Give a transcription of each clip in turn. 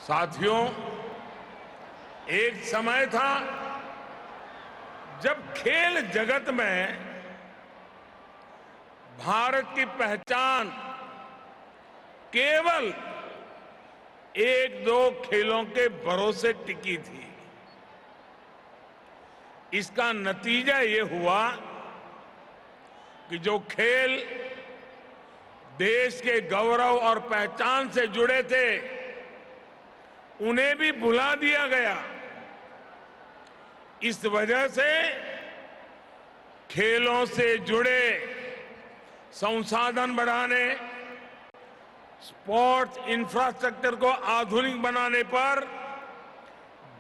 साथियों, एक समय था जब खेल जगत में भारत की पहचान केवल एक दो खेलों के भरोसे टिकी थी। इसका नतीजा ये हुआ कि जो खेल देश के गौरव और पहचान से जुड़े थे उन्हें भी भुला दिया गया। इस वजह से खेलों से जुड़े संसाधन बढ़ाने, स्पोर्ट्स इंफ्रास्ट्रक्चर को आधुनिक बनाने पर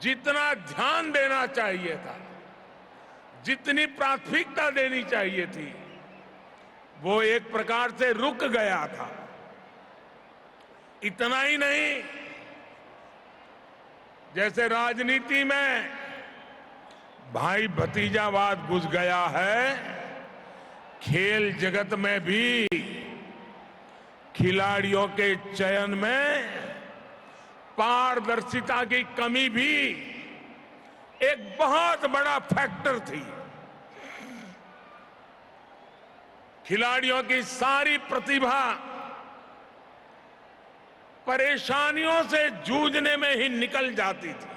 जितना ध्यान देना चाहिए था, जितनी प्राथमिकता देनी चाहिए थी, वो एक प्रकार से रुक गया था। इतना ही नहीं, जैसे राजनीति में भाई भतीजावाद घुस गया है, खेल जगत में भी खिलाड़ियों के चयन में पारदर्शिता की कमी भी एक बहुत बड़ा फैक्टर थी। खिलाड़ियों की सारी प्रतिभा परेशानियों से जूझने में ही निकल जाती थी।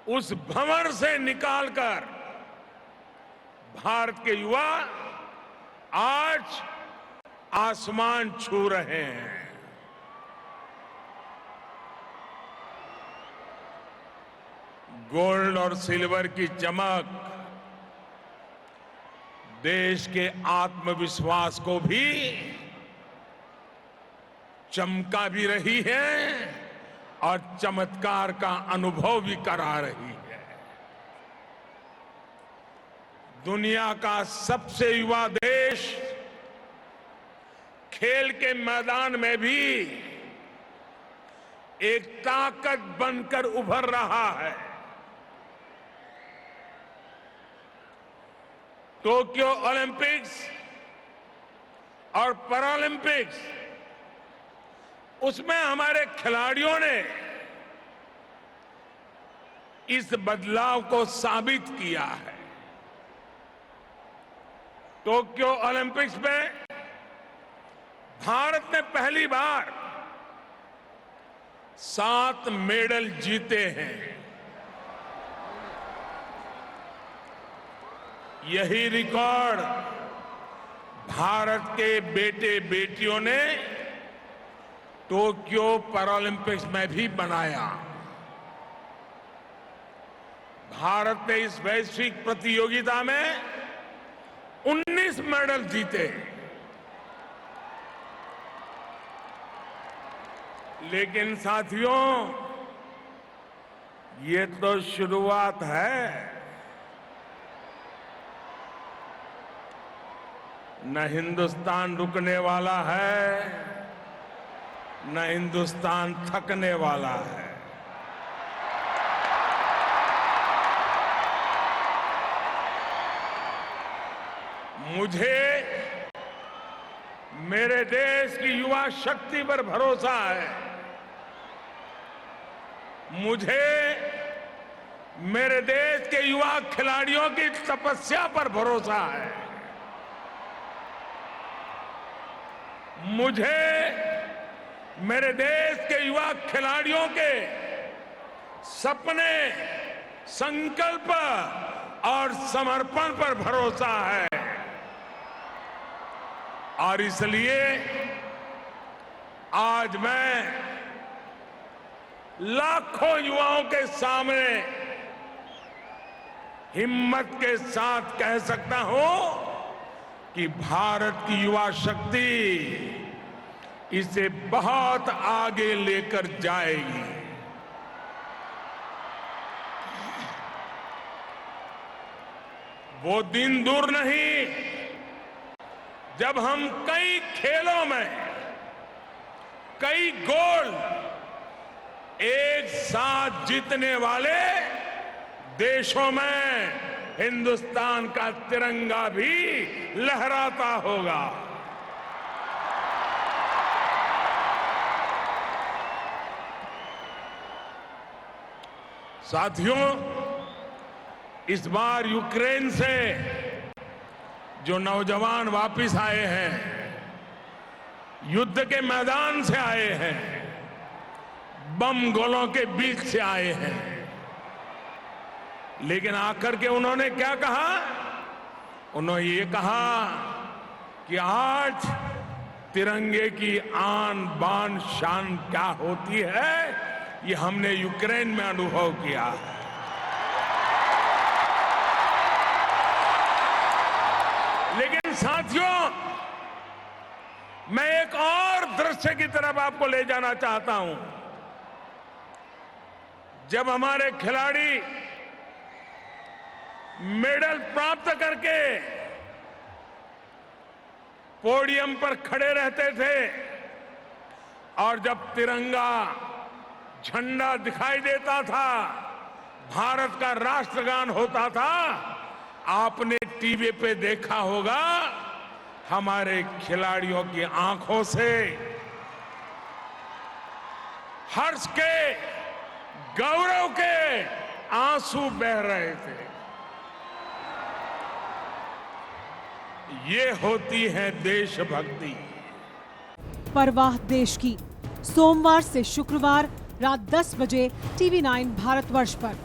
उस भंवर से निकालकर भारत के युवा आज आसमान छू रहे हैं। गोल्ड और सिल्वर की चमक देश के आत्मविश्वास को भी चमका भी रही है और चमत्कार का अनुभव भी करा रही है। दुनिया का सबसे युवा देश खेल के मैदान में भी एक ताकत बनकर उभर रहा है। टोक्यो ओलंपिक्स और पैरालंपिक्स, उसमें हमारे खिलाड़ियों ने इस बदलाव को साबित किया है। टोक्यो ओलंपिक्स में भारत ने पहली बार 7 मेडल जीते हैं। यही रिकॉर्ड भारत के बेटे बेटियों ने टोक्यो पैरालंपिक्स में भी बनाया। भारत ने इस वैश्विक प्रतियोगिता में 19 मेडल जीते। लेकिन साथियों, ये तो शुरुआत है। न हिंदुस्तान रुकने वाला है, न हिंदुस्तान थकने वाला है। मुझे मेरे देश की युवा शक्ति पर भरोसा है। मुझे मेरे देश के युवा खिलाड़ियों की तपस्या पर भरोसा है। मुझे मेरे देश के युवा खिलाड़ियों के सपने, संकल्प और समर्पण पर भरोसा है। और इसलिए आज मैं लाखों युवाओं के सामने हिम्मत के साथ कह सकता हूं कि भारत की युवा शक्ति इसे बहुत आगे लेकर जाएगी। वो दिन दूर नहीं जब हम कई खेलों में कई गोल्ड एक साथ जीतने वाले देशों में हिंदुस्तान का तिरंगा भी लहराता होगा। साथियों, इस बार यूक्रेन से जो नौजवान वापस आए हैं, युद्ध के मैदान से आए हैं, बम गोलों के बीच से आए हैं, लेकिन आकर के उन्होंने क्या कहा? उन्होंने ये कहा कि आज तिरंगे की आन बान शान क्या होती है, ये हमने यूक्रेन में अनुभव किया है। लेकिन साथियों, मैं एक और दृश्य की तरफ आपको ले जाना चाहता हूं। जब हमारे खिलाड़ी मेडल प्राप्त करके पोडियम पर खड़े रहते थे और जब तिरंगा झंडा दिखाई देता था, भारत का राष्ट्रगान होता था, आपने टीवी पे देखा होगा, हमारे खिलाड़ियों की आंखों से हर्ष के, गौरव के आंसू बह रहे थे। ये होती है देशभक्ति। परवाह देश की, सोमवार से शुक्रवार रात 10 बजे TV9 भारतवर्ष पर।